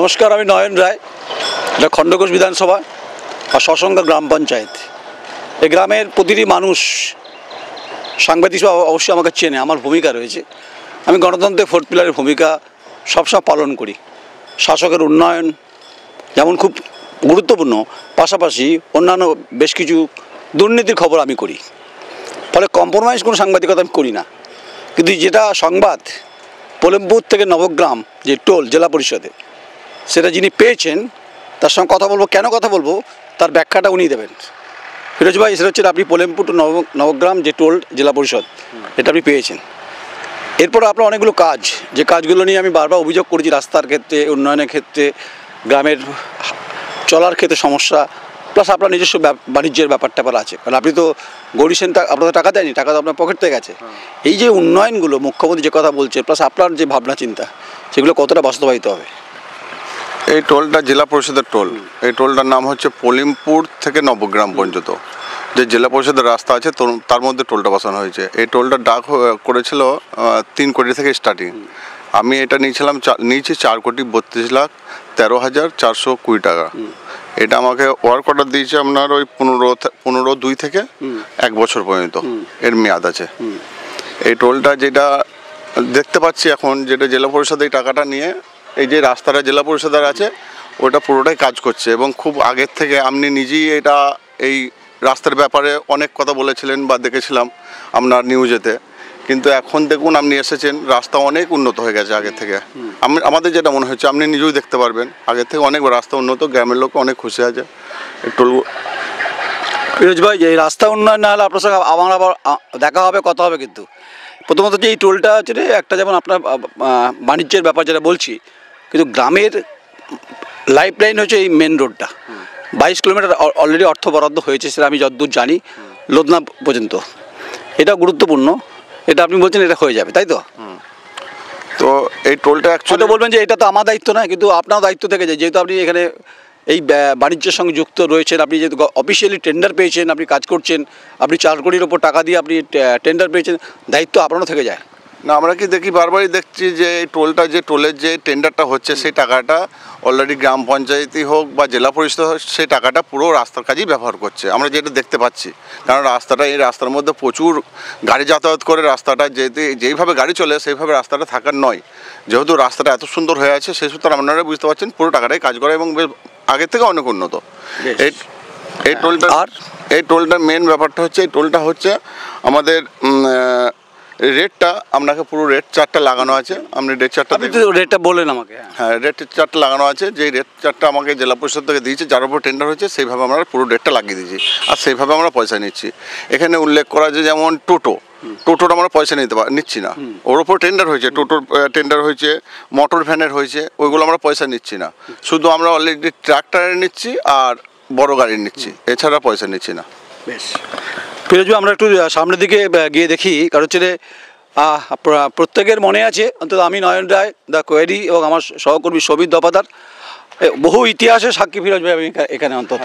নমস্কার, আমি নয়ন রায়। এটা খণ্ডঘোষ বিধানসভা আর সসংখ্যা গ্রাম পঞ্চায়েত। এই গ্রামের প্রতিটি মানুষ সাংবাদিক অবশ্যই আমাকে চেনে, আমার ভূমিকা রয়েছে। আমি গণতন্ত্রের ফোর্থ পিলারের ভূমিকা সবসময় পালন করি। শাসকের উন্নয়ন যেমন খুব গুরুত্বপূর্ণ, পাশাপাশি অন্যান্য বেশ কিছু দুর্নীতির খবর আমি করি। ফলে কম্প্রোমাইজ কোনো সাংবাদিকতা আমি করি না। কিন্তু যেটা সংবাদ পোলেমপুর থেকে নবগ্রাম যে টোল জেলা পরিষদে, সেটা যিনি পেয়েছেন তার সঙ্গে কথা বলবো। কেন কথা বলবো তার ব্যাখ্যাটা উনি দেবেন। ফিরোজ ভাই, সেটা হচ্ছে আপনি পোলেমপুর টু নবগ্রাম যে টোল জেলা পরিষদ, এটা আপনি পেয়েছেন। এরপর আপনার অনেকগুলো কাজ, যে কাজগুলো নিয়ে আমি বারবার অভিযোগ করেছি, রাস্তার ক্ষেত্রে, উন্নয়নের ক্ষেত্রে, গ্রামের চলার ক্ষেত্রে সমস্যা, প্লাস আপনার নিজস্ব বাণিজ্যের ব্যাপারটা আছে। কারণ আপনি তো গৌরী সেন আপনাদের টাকা দেয়নি, টাকা তো আপনার পকেট থেকে গেছে। এই যে উন্নয়নগুলো মুখ্যমন্ত্রী যে কথা বলছে, প্লাস আপনার যে ভাবনা চিন্তা, সেগুলো কতটা বাস্তবায়িত হবে? এই টোলটা জেলা পরিষদের টোল। এই টোলটার নাম হচ্ছে পোলেমপুর থেকে নবগ্রাম পর্যন্ত যে জেলা পরিষদের রাস্তা আছে তার মধ্যে টোলটা বসানো হয়েছে। এই টোলটা ডাক করেছিল 3 কোটি থেকে স্টার্টিং। আমি এটা নিয়েছি 4,32,13,420 টাকা। এটা আমাকে ওয়ার্ক অর্ডার দিয়েছে আপনার ওই 15/2 থেকে 1 বছর পর্যন্ত এর মেয়াদ আছে। এই টোলটা যেটা দেখতে পাচ্ছি এখন, যেটা জেলা পরিষদ এই টাকাটা নিয়ে এই যে রাস্তাটা জেলা পরিষদের আছে ওটা পুরোটাই কাজ করছে। এবং খুব আগের থেকে আপনি নিজেই এটা এই রাস্তার ব্যাপারে অনেক কথা বলেছিলেন বা দেখেছিলাম আপনার নিউজেতে। কিন্তু এখন দেখুন আপনি এসেছেন, রাস্তা অনেক উন্নত হয়ে গেছে আগের থেকে। আমাদের যেটা মনে হচ্ছে, আপনি নিজেও দেখতে পারবেন, আগের থেকে অনেক রাস্তা উন্নত, গ্রামের লোক অনেক খুশি আছে। একটু ফিরোজ ভাই, এই রাস্তা উন্নয়ন না হলে আপনার সঙ্গে আমার আবার দেখা হবে, কথা হবে। কিন্তু প্রথমত যে এই টোলটা হচ্ছে একটা, যেমন আপনার বাণিজ্যের ব্যাপার যেটা বলছি, কিন্তু গ্রামের লাইফ লাইন হচ্ছে এই মেন রোডটা। 22 কিলোমিটার অলরেডি অর্থ বরাদ্দ হয়েছে, সেটা আমি যতদূর জানি, লোদনা পর্যন্ত। এটা গুরুত্বপূর্ণ। এটা আপনি বলছেন এটা হয়ে যাবে, তাই তো? তো এই টোলটা অ্যাকচুয়ালি বলবেন যে এটা তো আমার দায়িত্ব নয়, কিন্তু আপনার দায়িত্ব থেকে যায়, যেহেতু আপনি এখানে এই বাণিজ্যের সঙ্গে যুক্ত রয়েছেন, আপনি যেহেতু অফিসিয়ালি টেন্ডার পেয়েছেন, আপনি কাজ করছেন, আপনি 4 কোটির ওপর টাকা দিয়ে আপনি টেন্ডার পেয়েছেন, দায়িত্ব আপনারও থেকে যায় না। আমরা কি দেখি, বারবারই দেখছি যে এই টোলটা, যে টোলের যে টেন্ডারটা হচ্ছে, সেই টাকাটা অলরেডি গ্রাম পঞ্চায়েতই হোক বা জেলা পরিষদ হোক, সেই টাকাটা পুরো রাস্তার কাজেই ব্যবহার করছে। আমরা যেটা দেখতে পাচ্ছি, কারণ এই রাস্তার মধ্যে প্রচুর গাড়ি যাতায়াত করে। রাস্তাটা যেইভাবে গাড়ি চলে সেইভাবে রাস্তাটা থাকার নয়। যেহেতু রাস্তাটা এত সুন্দর হয়ে আছে, সেই সূত্রে আপনারা বুঝতে পারছেন পুরো টাকাটাই কাজ করে এবং আগের থেকে অনেক উন্নত। এই টোলটার মেন ব্যাপারটা হচ্ছে, এই টোলটা হচ্ছে আমাদের রেটটা, আপনাকে পুরো রেট চার্টটা লাগানো আছে। আপনি রেটটা বলেন আমাকে। হ্যাঁ, রেট চার্টটা লাগানো আছে। যেই রেট চার্টটা আমাকে জেলা পরিষদ থেকে দিয়েছে, যার উপর টেন্ডার হয়েছে, সেইভাবে আমরা পুরো রেটটা লাগিয়ে দিয়েছি, আর সেইভাবে আমরা পয়সা নিচ্ছি। এখানে উল্লেখ করা যে যেমন টোটোর আমরা পয়সা নিচ্ছি না, ওর ওপর টেন্ডার হয়েছে। টোটোর টেন্ডার হয়েছে, মোটর ভ্যানের হয়েছে, ওইগুলো আমরা পয়সা নিচ্ছি না। শুধু আমরা অলরেডি ট্রাক্টরের নিচ্ছি আর বড় গাড়ির নিচ্ছি, এছাড়া পয়সা নিচ্ছি না। বেশ, ফিরোজ ভাই, আমরা একটু সামনের দিকে গিয়ে দেখি। কারণ হচ্ছে প্রত্যেকের মনে আছে, অন্তত আমি নয়ন রায়, দ্য কোয়েরি এবং আমার সহকর্মী সবিত দপাদার, বহু ইতিহাসের সাক্ষী ফিরোজ ভাই আমি এখানে অন্তত।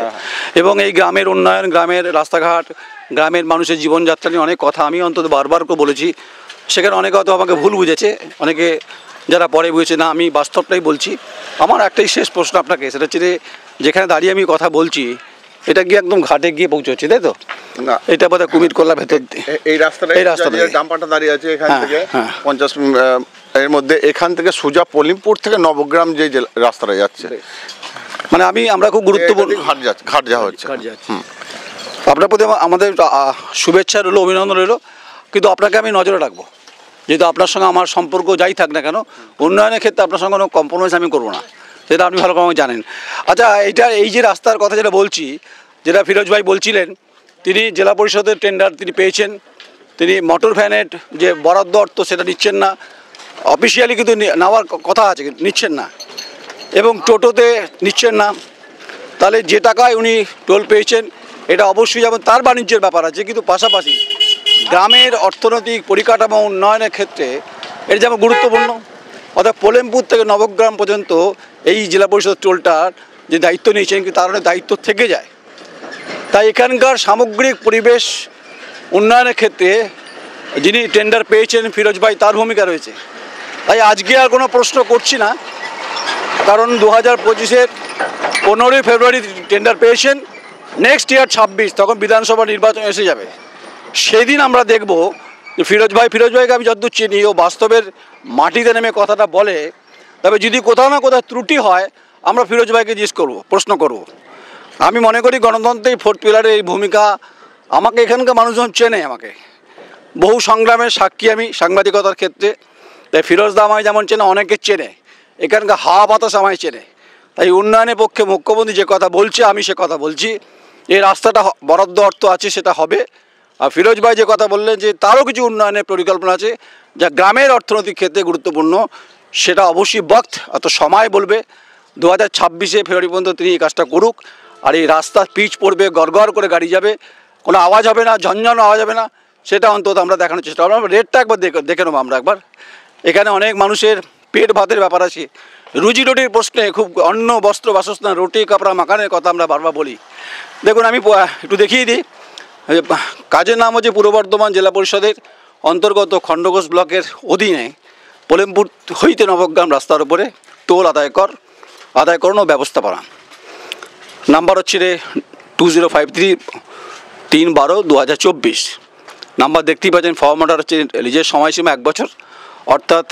এবং এই গ্রামের উন্নয়ন, গ্রামের রাস্তাঘাট, গ্রামের মানুষের জীবনযাত্রা নিয়ে অনেক কথা আমি অন্তত বারবার করে বলেছি। সেখানে অনেকে হয়তো আমাকে ভুল বুঝেছে, অনেকে যারা পরে বুঝেছে না, আমি বাস্তবটাই বলছি। আমার একটাই শেষ প্রশ্ন আপনাকে, সেটা হচ্ছে যেখানে দাঁড়িয়ে আমি কথা বলছি, এটা গিয়ে একদম ঘাটে গিয়ে পৌঁছচ্ছে, তাই তো? না, এটা বোধহয় কুমির করলার ভেতর এই রাস্তাটা ডাম্পারটা দাঁড়িয়ে আছে এখান থেকে 50 এর মধ্যে। এখান থেকে সোজা পোলেমপুর থেকে নবগ্রাম যে রাস্তাটা যাচ্ছে, মানে আমরা খুব গুরুত্বপূর্ণ ঘাট যাওয়া হচ্ছে। আপনার প্রতি আমাদের শুভেচ্ছা রইলো, অভিনন্দন রইলো। কিন্তু আপনাকে আমি নজরে রাখবো, যেহেতু আপনার সঙ্গে আমার সম্পর্ক যাই থাক না কেন, উন্নয়নের ক্ষেত্রে আপনার সঙ্গে কোনো কম্প্রোমাইজ আমি করবো না, সেটা আপনি ভালো করে জানেন। আচ্ছা, এই যে রাস্তার কথা যেটা বলছি, যেটা ফিরোজ ভাই বলছিলেন, তিনি জেলা পরিষদের টেন্ডার তিনি পেয়েছেন, তিনি মোটর ভ্যানের যে বরাদ্দ অর্থ সেটা নিচ্ছেন না, অফিসিয়ালি কিন্তু নেওয়ার কথা আছে, নিচ্ছেন না, এবং টোটোতে নিচ্ছেন না। তাহলে যে টাকায় উনি টোল পেয়েছেন, এটা অবশ্যই যেমন তার বাণিজ্যের ব্যাপার আছে, কিন্তু পাশাপাশি গ্রামের অর্থনৈতিক পরিকাঠামো উন্নয়নের ক্ষেত্রে এটা যেমন গুরুত্বপূর্ণ। অর্থাৎ পোলেমপুর থেকে নবগ্রাম পর্যন্ত এই জেলা পরিষদ টোলটার যে দায়িত্ব নিয়েছেন, কিন্তু তার অনেক দায়িত্ব থেকে যায়। তাই এখানকার সামগ্রিক পরিবেশ উন্নয়নের ক্ষেত্রে যিনি টেন্ডার পেয়েছেন ফিরোজ ভাই, তার ভূমিকা রয়েছে। তাই আজকে আর কোনো প্রশ্ন করছি না, কারণ 2025-এর 15ই ফেব্রুয়ারি টেন্ডার পেয়েছেন, নেক্সট ইয়ার 26 তখন বিধানসভা নির্বাচন এসে যাবে। সেদিন আমরা দেখব যে ফিরোজ ভাইকে আমি যতদূর চিনি, ও বাস্তবের মাটিতে নেমে কথাটা বলে। তবে যদি কোথাও না কোথাও ত্রুটি হয়, আমরা ফিরোজ ভাইকে জিজ্ঞেস করবো, প্রশ্ন করব। আমি মনে করি গণতন্ত্রের ফোর্থ পিলারের এই ভূমিকা, আমাকে এখানকার মানুষজন চেনে, আমাকে বহু সংগ্রামের সাক্ষী আমি সাংবাদিকতার ক্ষেত্রে। তাই ফিরোজ দা আমায় যেমন চেনে, অনেকে চেনে, এখানকার হাওয়া বাতাস আমায় চেনে। তাই উন্নয়নের পক্ষে মুখ্যমন্ত্রী যে কথা বলছে, আমি সে কথা বলছি। এই রাস্তাটা বরাদ্দ অর্থ আছে, সেটা হবে। আর ফিরোজ ভাই যে কথা বললেন যে তারও কিছু উন্নয়নের পরিকল্পনা আছে যা গ্রামের অর্থনৈতিক ক্ষেত্রে গুরুত্বপূর্ণ, সেটা অবশ্যই অত সময় বলবে। 2026-এ ফেব্রুয়ারি পর্যন্ত তিনি এই কাজটা করুক। আর এই রাস্তা পিচ পড়বে, গড়গড় করে গাড়ি যাবে, কোনো আওয়াজ হবে না, ঝনঝন আওয়াজ হবে না, সেটা অন্তত আমরা দেখানোর চেষ্টা করবো। রেটটা একবার দেখে নেবো আমরা একবার। এখানে অনেক মানুষের পেট ভাতের ব্যাপার আছে, রুজি রুটির প্রশ্নে খুব অন্ন বস্ত্র বাসস্থান, রুটি কাপড়া মাখানের কথা আমরা বারবার বলি। দেখুন, আমি একটু দেখিয়ে দিই। কাজের নাম হচ্ছে পূর্ব বর্ধমান জেলা পরিষদের অন্তর্গত খণ্ডঘোষ ব্লকের অধীনে পলেমপুর হইতে নবগ্রাম রাস্তার উপরে টোল আদায় করানো ব্যবস্থাপনা। নাম্বার হচ্ছে 2053-3/12-2024। নাম্বার দেখতেই পাচ্ছেন। ফর্মাটার হচ্ছে লিজের সময়সীমা 1 বছর, অর্থাৎ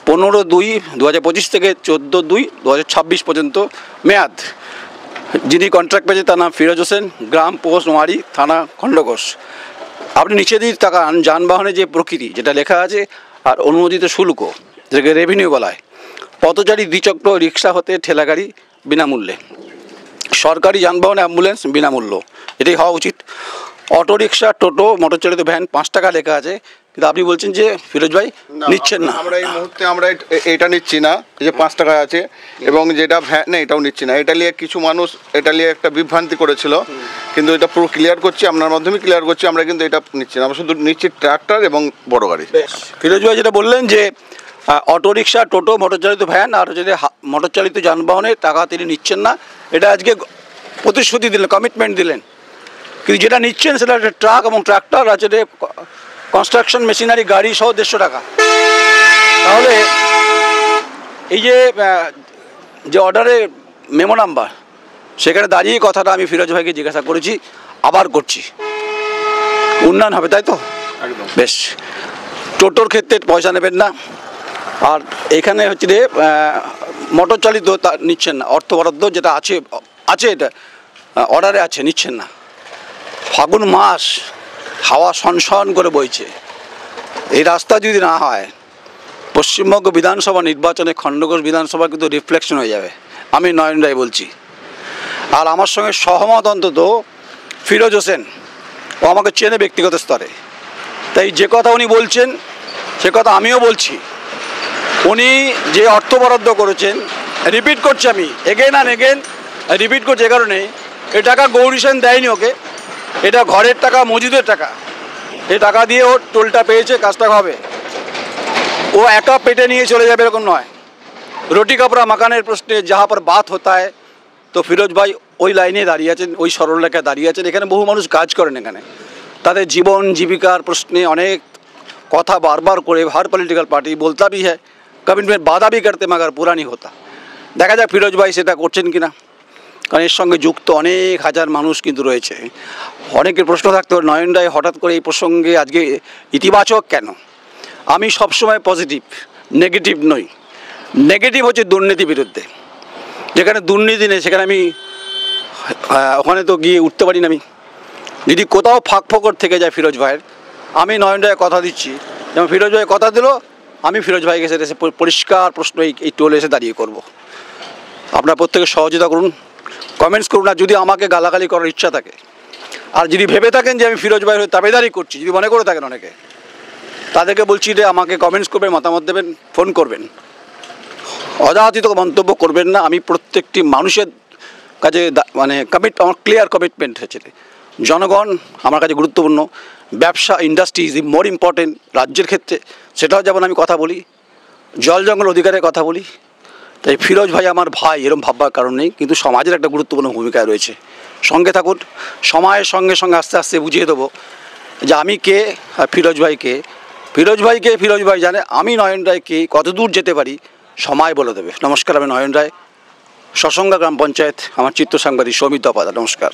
15/2/2025 থেকে 14/2/2026 পর্যন্ত মেয়াদ। যিনি কন্ট্রাক্ট পেয়েছে তার নাম ফিরোজ হোসেন, গ্রাম পোস্ট নোয়ারি, থানা খণ্ডঘোষ। আপনি নিচে দিয়ে তাকান, যানবাহনের যে প্রকৃতি যেটা লেখা আছে, আর অনুমোদিত শুল্ক যেটাকে রেভিনিউ বলায়, পথচারী দ্বিচক্র রিক্সা হতে ঠেলাগাড়ি বিনামূল্যে, সরকারি যানবাহন অ্যাম্বুলেন্স বিনামূল্য, এটাই হওয়া উচিত। অটোরিক্সা, টোটো, মোটরচালিত ভ্যান 5 টাকা লেখা আছে, কিন্তু আপনি বলছেন যে ফিরোজ ভাই নিচ্ছেন না। আমরা এই মুহূর্তে এটা নিচ্ছি না, যে 5 টাকা আছে, এবং যেটা ভ্যান এটাও নিচ্ছি না। এটা নিয়ে কিছু মানুষ এটা নিয়ে একটা বিভ্রান্তি করেছিল, কিন্তু এটা পুরো ক্লিয়ার করছি, আপনার মাধ্যমে ক্লিয়ার করছি। আমরা কিন্তু এটা নিচ্ছি না, আমরা শুধু নিচ্ছি ট্রাক্টর এবং বড় গাড়ি। ফিরোজ ভাই যেটা বললেন যে অটোরিক্সা, টোটো, মোটরচালিত ভ্যান আর যদি মোটরচালিত যানবাহনের টাকা তিনি নিচ্ছেন না, এটা আজকে প্রতিশ্রুতি দিলেন, কমিটমেন্ট দিলেন। কিন্তু যেটা নিচ্ছেন সেটা একটা ট্রাক এবং ট্রাক্টর আছে, কনস্ট্রাকশন মেশিনারি গাড়ি সহ 150 টাকা। তাহলে এই যে অর্ডারের মেমো নাম্বার, সেখানে দাঁড়িয়ে কথাটা আমি ফিরোজ ভাইকে জিজ্ঞাসা করেছি, আবার করছি, উন্নয়ন হবে তাই তো? বেশ। টোটোর ক্ষেত্রে পয়সা নেবেন না, আর এখানে হচ্ছে মোটর চালিত তা নিচ্ছেন না, অর্থ বরাদ্দ যেটা আছে এটা অর্ডারে আছে, নিচ্ছেন না। ফাগুন মাস, হাওয়া সনসন করে বইছে, এই রাস্তা যদি না হয়, পশ্চিমবঙ্গ বিধানসভা নির্বাচনে খণ্ডঘোষ বিধানসভা কিন্তু রিফ্লেকশন হয়ে যাবে। আমি নয়ন রায় বলছি। আর আমার সঙ্গে সহমত অন্তত ফিরোজ হোসেন, ও আমাকে চেনে ব্যক্তিগত স্তরে, তাই যে কথা উনি বলছেন সে কথা আমিও বলছি। উনি যে অর্থ বরাদ্দ করেছেন, রিপিট করছি আমি, এগেন অ্যান্ড এগেন রিপিট করছি, এ কারণে এই টাকা গৌরী সেন দেয়নি ওকে, এটা ঘরের টাকা, মজুদের টাকা। এই টাকা দিয়ে ও টোলটা পেয়েছে, কাজটা হবে। ও একা পেটে নিয়ে চলে যাবে এরকম নয়। রুটি কাপড়া মাকানের প্রশ্নে যাহা পর বাত হতা হয়, তো ফিরোজ ভাই ওই লাইনে দাঁড়িয়ে আছেন, ওই সরলরেখায় দাঁড়িয়ে আছেন। এখানে বহু মানুষ কাজ করেন, এখানে তাদের জীবন জীবিকার প্রশ্নে অনেক কথা বারবার করে हर पॉलिटिकल पार्टी बोलता भी है, कमिटमेंट वादा भी करते, मगर पूरा नहीं होता। দেখা যাক ফিরোজ ভাই সেটা করছেন কিনা, কারণ এর সঙ্গে যুক্ত অনেক হাজার মানুষ কিন্তু রয়েছে। অনেকের প্রশ্ন থাকতে পারে, নয়ন রায় হঠাৎ করে এই প্রসঙ্গে আজকে ইতিবাচক কেন? আমি সবসময় পজিটিভ, নেগেটিভ নই। নেগেটিভ হচ্ছে দুর্নীতি বিরুদ্ধে। যেখানে দুর্নীতি নেই সেখানে আমি ওখানে তো গিয়ে উঠতে পারি না। আমি যদি কোথাও ফাঁক ফোকর থেকে যায় ফিরোজ ভাইয়ের, আমি নয়ন রায় কথা দিচ্ছি, যেমন ফিরোজ ভাই কথা দিল, আমি ফিরোজ ভাইকে সেটা এসে পরিষ্কার প্রশ্ন এই টোলে এসে দাঁড়িয়ে করব। আপনারা প্রত্যেকে সহযোগিতা করুন, কমেন্টস করুন। আর যদি আমাকে গালাগালি করার ইচ্ছা থাকে, আর যদি ভেবে থাকেন যে আমি ফিরোজ ভাইয়ের হয়ে তাবেদারি করছি, যদি মনে করে থাকেন অনেকে, তাদেরকে বলছি যে আমাকে কমেন্টস করবেন, মতামত দেবেন, ফোন করবেন, অযাচিত মন্তব্য করবেন না। আমি প্রত্যেকটি মানুষের কাছে মানে আমার ক্লিয়ার কমিটমেন্ট হয়েছে, জনগণ আমার কাছে গুরুত্বপূর্ণ, ব্যবসা ইন্ডাস্ট্রি ইজ মোর ইম্পর্টেন্ট রাজ্যের ক্ষেত্রে, সেটাও যেমন আমি কথা বলি, জল জঙ্গল অধিকারের কথা বলি। তাই ফিরোজ ভাই আমার ভাই এরকম ভাববার কারণ নেই, কিন্তু সমাজের একটা গুরুত্বপূর্ণ ভূমিকা রয়েছে। সঙ্গে থাকুন, সময়ের সঙ্গে সঙ্গে আস্তে আস্তে বুঝিয়ে দেবো যে আমি কে আর ফিরোজ ভাই কে। ফিরোজ ভাইকে ফিরোজ ভাই জানে, আমি নয়ন রায়কে কত দূর যেতে পারি সময় বলে দেবে। নমস্কার, আমি নয়ন রায়, সসঙ্গা গ্রাম পঞ্চায়েত, আমার চিত্র সাংবাদিক সৌমিত দপাদা। নমস্কার।